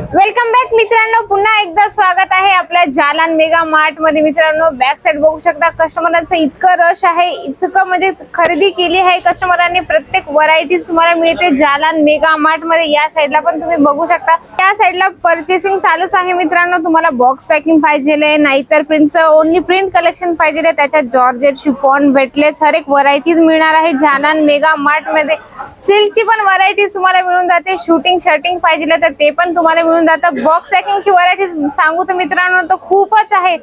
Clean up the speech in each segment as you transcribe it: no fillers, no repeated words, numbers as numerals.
Welcome back मित्रांनो, पुन्हा एकदा स्वागत आहे आपल्या जालन मेगा मार्ट मध्ये। मित्रांनो बॅक साइड बघू शकता, कस्टमरांचं इतकं रश आहे, इतकं म्हणजे खरेदी केली आहे कस्टमरांनी। प्रत्येक व्हरायटी तुम्हाला मिळते जालन मेगा मार्ट मध्ये। या साइडला पण तुम्ही बघू शकता, त्या साइडला परचेसिंग चालूच आहे मित्रांनो। तुम्हाला बॉक्स पॅकिंग पाहिजे नाहीतर प्रिंटचं ओनली प्रिंट कलेक्शन पाहिजे, त्याच्यात जॉर्जेट शिफॉन वेटलेस हर एक व्हरायटीज मिळणार आहे जालन मेगा मार्ट मध्ये। सिल्कची पण व्हरायटीज तुम्हाला मिळून जाते, शूटिंग शर्टिंग पाहिजे तर ते पण तुम्हाला मिळून जातं। बॉक्स पॅकिंगची व्हरायटीज सांगू तर मित्रांनो तो खूपच आहे।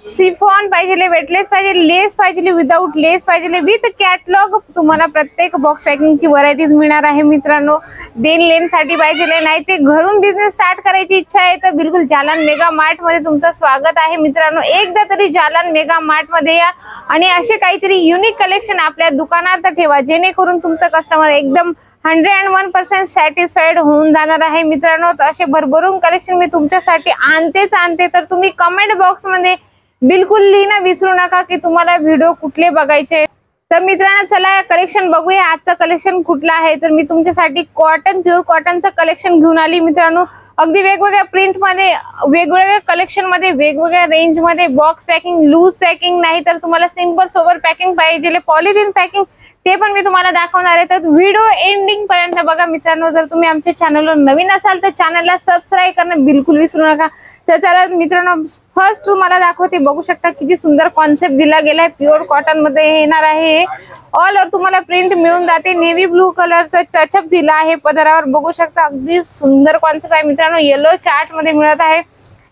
सिफॉन पाहिजे, वेटलेस पाहिजे, लेस पाहिजे, विदाउट लेस पाहिजे, विथ कॅटलॉग तुम्हाला प्रत्येक बॉक्स पॅकिंगची व्हरायटीज मिळणार आहे मित्रांनो। देन लेन साठी पाहिजे नाही ते घरून बिझनेस स्टार्ट करायची इच्छा आहे तर बिलकुल जालन मेगा मार्ट मध्ये तुमचं स्वागत आहे मित्रांनो। एकदा तरी जालन मेगा मार्ट मध्ये या आणि असे काहीतरी युनिक कलेक्शन आपल्या दुकानात ठेवा, जेणेकरून तुमचं कस्टमर एकदम 101% सॅटिस्फाईड होऊन जाणार आहे मित्रांनो। तर असे भरभरून कलेक्शन मी तुमच्यासाठी आणते, तर तुम्ही कमेंट बॉक्स मध्ये बिलकुल लिहिणं विसरू नका की तुम्हाला व्हिडिओ कुठले बघायचे। तर मित्रांनो चला कलेक्शन बघूया, आजचं कलेक्शन कुठलं आहे। तर मी तुमच्यासाठी कॉटन, प्युअर कॉटनचं कलेक्शन घेऊन आली मित्रांनो। अगदी वेगवेगळ्या प्रिंट मध्ये, वेगवेगळ्या कलेक्शन मध्ये, वेगवेगळ्या रेंज मध्ये, बॉक्स पॅकिंग, लूज पॅकिंग नाही तर तुम्हाला सिंपल सोबर पॅकिंग पाहिजे, पॉलिथिन पॅकिंग, ते पण मी तुम्हाला दाखवणार आहे। तर व्हिडिओ एंडिंग पर्यंत बघा मित्रांनो। जर तुम्ही आमच्या चॅनलवर नवीन असाल तर चॅनलला सबस्क्राईब करणं बिलकुल विसरू नका। तर चला मित्रांनो फर्स्ट तुम्हाला दाखवते, बघू शकता किती सुंदर कॉन्सेप्ट दिला गेलाय, प्युअर कॉटन मध्ये येणार आहे। ऑल ओव्हर तुम्हाला प्रिंट मिळून जाते, नेव्ही ब्लू कलरचं टचअप दिला आहे पदरावर, बघू शकता अगदी सुंदर कॉन्सेप्ट आहे मित्रांनो। येलो चार्ट मध्ये मिळत आहे,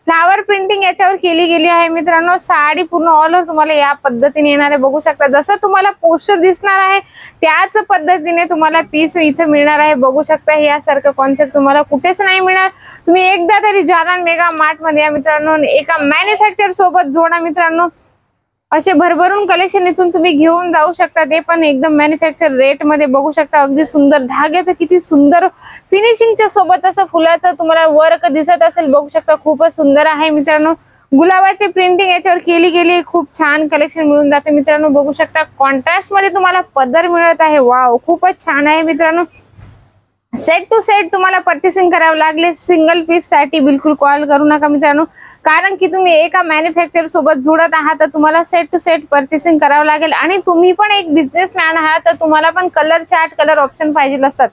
फ्लावर प्रिंटिंग याच्यावर केली गेली आहे मित्रांनो। साडी पूर्ण ऑल ओव्हर तुम्हाला या पद्धतीने येणार आहे, बघू शकता जसं तुम्हाला पोस्टर दिसणार आहे त्याच पद्धतीने तुम्हाला पीस इथे मिळणार आहे। बघू शकता यासारखं कॉन्सेप्ट तुम्हाला कुठेच नाही मिळणार। तुम्ही एकदा तरी जालन मेगा मार्ट मध्ये या मित्रांनो, एका मॅन्युफॅक्चर सोबत जोडा मित्रांनो। असे भरभरून कलेक्शन इथून तुम्ही घेऊन जाऊ शकता, ते पण एकदम मॅन्युफॅक्चर रेट मध्ये। बघू शकता अगदी सुंदर धाग्याचं किती सुंदर फिनिशिंगच्या सोबत असं फुलाचं तुम्हाला वर्क दिसत असेल, बघू शकता खूपच सुंदर आहे मित्रांनो। गुलाबाची प्रिंटिंग याच्यावर केली गेली, खूप छान कलेक्शन मिळून जाते मित्रांनो। बघू शकता कॉन्ट्रास्ट मध्ये तुम्हाला पदर मिळत आहे, वाव खूपच छान आहे मित्रांनो। सेट टू सेट तुम्हाला परचेसिंग करावं लागले, सिंगल पीस साठी बिलकुल कॉल करू नका मित्रांनो, कारण की तुम्ही एका मॅन्युफॅक्चर सोबत जुळत आहात तर तुम्हाला सेट टू सेट परचेसिंग करावं लागेल। आणि तुम्ही पण एक बिझनेसमॅन आहात तर तुम्हाला पण कलर चार्ट, कलर ऑप्शन पाहिजे असतात।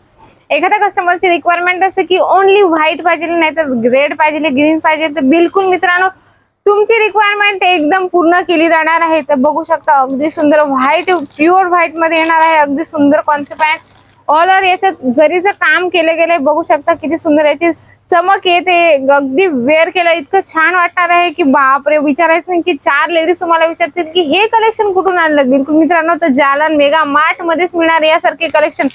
एखाद्या कस्टमरची रिक्वायरमेंट असते की ओनली व्हाईट पाहिजे, नाही तर रेड पाहिजे, ग्रीन पाहिजे, तर बिलकुल मित्रांनो तुमची रिक्वायरमेंट एकदम पूर्ण केली जाणार आहे। तर बघू शकता अगदी सुंदर व्हाईट, प्युअर व्हाईट मध्ये येणार आहे, अगदी सुंदर कॉन्सेप्ट आहे। ऑल ओव्हर याच्यात जरीचं काम केले गेले, बघू शकता किती सुंदर याची चमक येते, अगदी वेअर केलं इतकं छान वाटणार आहे की बापरे, विचारायचं नाही की 4 लेडीज तुम्हाला विचारतील की हे कलेक्शन कुठून आणलं। बिलकुल मित्रांनो तर जालन मेगा मार्ट मध्येच मिळणार यासारखे कलेक्शन।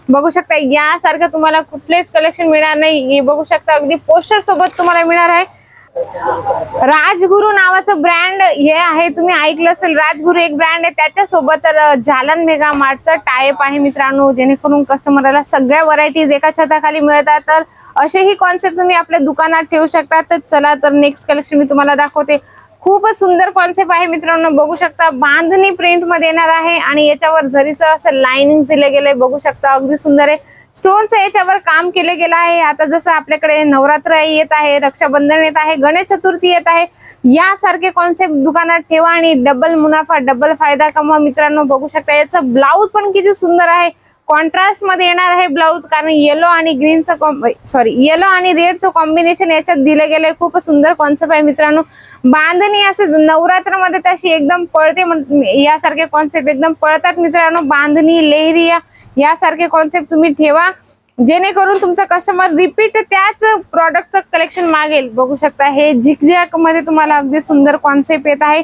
बघू शकता यासारखं तुम्हाला कुठलेच कलेक्शन मिळणार नाही, हे बघू शकता अगदी पोस्टर सोबत तुम्हाला मिळणार आहे। राजगुरु नावाचं ब्रँड हे आहे, तुम्ही ऐकलं असेल, राजगुरु एक ब्रँड आहे, त्याच्यासोबत तर जालन मेगा मार्टचं टायअप आहे मित्रांनो, जेणेकरून कस्टमरला सगळ्या व्हरायटीज एका छताखाली मिळतात। तर असेही कॉन्सेप्ट तुम्ही आपल्या दुकानात ठेवू शकता। तर चला तर नेक्स्ट कलेक्शन मी तुम्हाला दाखवते, खूपच सुंदर कॉन्सेप्ट आहे मित्रांनो। बघू शकता बांधणी प्रिंट मध्ये येणार आहे आणि याच्यावर जरीचं असं लाइनिंग दिले गेले, बघू शकता अगदी सुंदर आहे। स्टोनचं याच्यावर काम केले गेलं आहे। आता जसं आपल्याकडे नवरात्र येत आहे, रक्षाबंधन येत आहे, गणेश चतुर्थी येत आहे, यासारखे कॉन्सेप्ट दुकानात ठेवा आणि डबल मुनाफा, डबल फायदा कमवा मित्रांनो। बघू शकता याचं ब्लाउज पण किती सुंदर आहे, कॉन्ट्रास्ट मध्ये येणार आहे ब्लाउज, कारण येलो आणि ग्रीनचं येलो आणि रेडचं कॉम्बिनेशन याच्यात दिलं गेलंय। खूप सुंदर कॉन्सेप्ट आहे मित्रांनो। बांधणी असं नवरात्र मध्ये तशी एकदम पळते, यासारखे कॉन्सेप्ट एकदम पळतात मित्रांनो। बांधणी, लेहरी यासारखे कॉन्सेप्ट तुम्ही ठेवा, जेणेकरून तुमचा कस्टमर रिपीट त्याच प्रॉडक्टचं कलेक्शन मागेल। बघू शकता हे झिकझॅक मध्ये तुम्हाला अगदी सुंदर कॉन्सेप्ट येत आहे।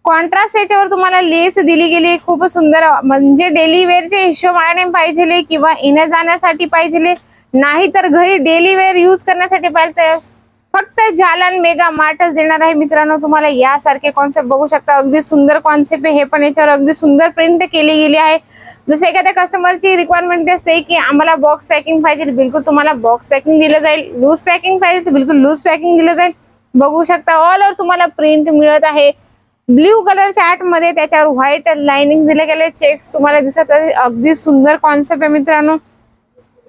कॉन्ट्रास्ट याच्यावर तुम्हाला लेस दिली गेली, खूप सुंदर, म्हणजे डेली वेअरच्या हिशोबाने पाहिजे किंवा येण्या जाण्यासाठी पाहिजे, नाही तर घरी डेली वेअर यूज करण्यासाठी पाहिजे फक्त जालन मेगा मार्टच देणार आहे मित्रांनो तुम्हाला यासारखे कॉन्सेप्ट बघू शकता। अगदी सुंदर कॉन्सेप्ट आहे हे पण, याच्यावर अगदी सुंदर प्रिंट केली गेली आहे। जसे एखाद्या कस्टमरची रिक्वायरमेंट असते की आम्हाला बॉक्स पॅकिंग पाहिजे, बिलकुल तुम्हाला बॉक्स पॅकिंग दिलं जाईल। लूज पॅकिंग पाहिजे बिलकुल लूज पॅकिंग दिलं जाईल। बघू शकता ऑल ओव्हर तुम्हाला प्रिंट मिळत आहे ब्ल्यू कलरच्या आर्ट मध्ये, त्याच्यावर व्हाईट लाइनिंग दिले गेले, चेक्स तुम्हाला दिसत आहे। अगदी सुंदर कॉन्सेप्ट आहे मित्रांनो,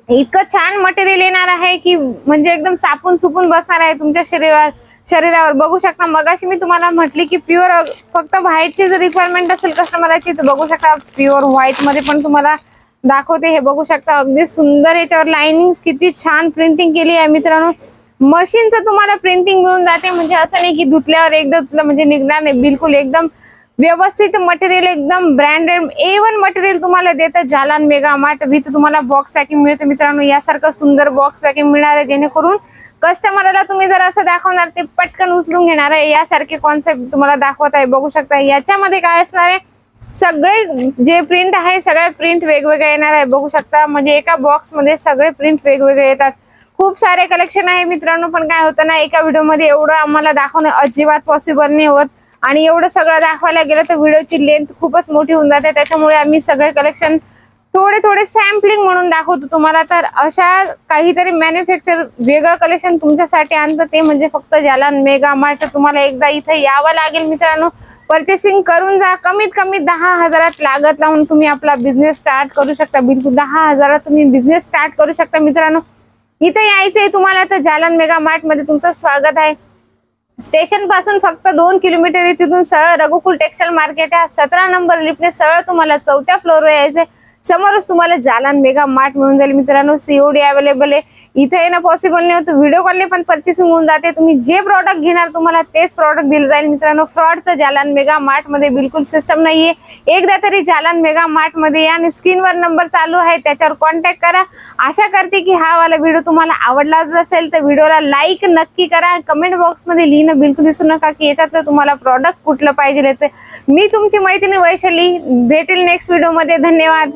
इतकं छान मटेरियल येणार आहे की म्हणजे एकदम चापून चुपून बसणार आहे तुमच्या शरीरावर। बघू शकता मगाशी मी तुम्हाला म्हटली की प्युअर फक्त व्हाईटची जर रिक्वायरमेंट असेल कस्टमरची तर बघू शकता प्युअर व्हाईट मध्ये पण तुम्हाला दाखवते। हे बघू शकता अगदी सुंदर, याच्यावर लाइनिंग किती छान प्रिंटिंग केली आहे मित्रांनो। मशीनचं तुम्हाला प्रिंटिंग मिळून जाते, म्हणजे असं नाही की धुतल्यावर एकदा धुतलं म्हणजे निघणार नाही, बिलकुल एकदम व्यवस्थित मटेरियल, एकदम ब्रँडेड A1 मटेरियल तुम्हाला देतं जालन मेगा मार्ट विथ तुम्हाला बॉक्स पॅकिंग मिळते मित्रांनो। यासारखं सुंदर बॉक्स पॅकिंग मिळणार आहे जेणेकरून कस्टमरला तुम्ही जर असं दाखवणार ते पटकन उचलून घेणार आहे। यासारखे कॉन्सेप्ट तुम्हाला दाखवत आहे। बघू शकता याच्यामध्ये काय असणार आहे, सगळे जे प्रिंट आहे सगळे प्रिंट वेगवेगळे येणार आहे। बघू शकता म्हणजे एका बॉक्स मध्ये सगळे प्रिंट वेगवेगळे येतात। खूप सारे कलेक्शन आहे मित्रांनो, पण काय होतं ना एका व्हिडिओ मध्ये एवढं आम्हाला दाखवणं अजिबात पॉसिबल नाही होत, आणि एवढं सगळं दाखवायला गेलं तर व्हिडिओची लेंथ खूपच मोठी होऊन जाते। त्याच्यामुळे आम्ही सगळे कलेक्शन थोडे सॅम्पलिंग म्हणून दाखवतो तुम्हाला। तर अशा काहीतरी मॅन्युफॅक्चर वेगळं कलेक्शन तुमच्यासाठी आणतं ते म्हणजे फक्त जालन मेगा मार्ट। तुम्हाला एकदा इथे यावं लागेल मित्रांनो, परचेसिंग करून जा। कमीत कमी 10,000 लागत लावून तुम्ही आपला बिझनेस स्टार्ट करू शकता, बिलकुल 10,000 तुम्ही बिझनेस स्टार्ट करू शकता मित्रांनो। इथे यायचंय तुम्हाला तर जालन मेगा मार्ट मध्ये तुमचं स्वागत आहे। स्टेशन पासून फक्त 2 किलोमीटर आहे, तिथून सरळ रघुकुल टेक्सटाइल मार्केट आहे, 17 नंबर लिफ्टने सरळ तुम्हाला 4थ्या फ्लोअरवर यायचंय। समोरच तुम्हाला जालन मेगा मार्ट मिळून जाईल मित्रांनो। COD अवेलेबल आहे, इथे येणं पॉसिबल नाही होतं, व्हिडिओ कॉलने पण परचेसिंग होऊन जाते। तुम्ही जे प्रॉडक्ट घेणार तुम्हाला तेच प्रॉडक्ट दिलं जाईल मित्रांनो। फ्रॉडचं जालन मेगा मार्ट मध्ये बिलकुल सिस्टम नाहीये। एकदा तरी जालन मेगा मार्ट मध्ये या आणि स्क्रीनवर नंबर चालू आहे त्याच्यावर कॉन्टॅक्ट करा। आशा करते की हा वाला व्हिडिओ तुम्हाला आवडलाच असेल तर व्हिडिओला लाईक नक्की करा। कमेंट बॉक्स मध्ये लिहिणं बिलकुल विसरू नका की याच्यातलं तुम्हाला प्रॉडक्ट कुठलं पाहिजे। मी तुमची मैत्रीण वैशाली, भेटेल नेक्स्ट व्हिडिओ मध्ये। धन्यवाद।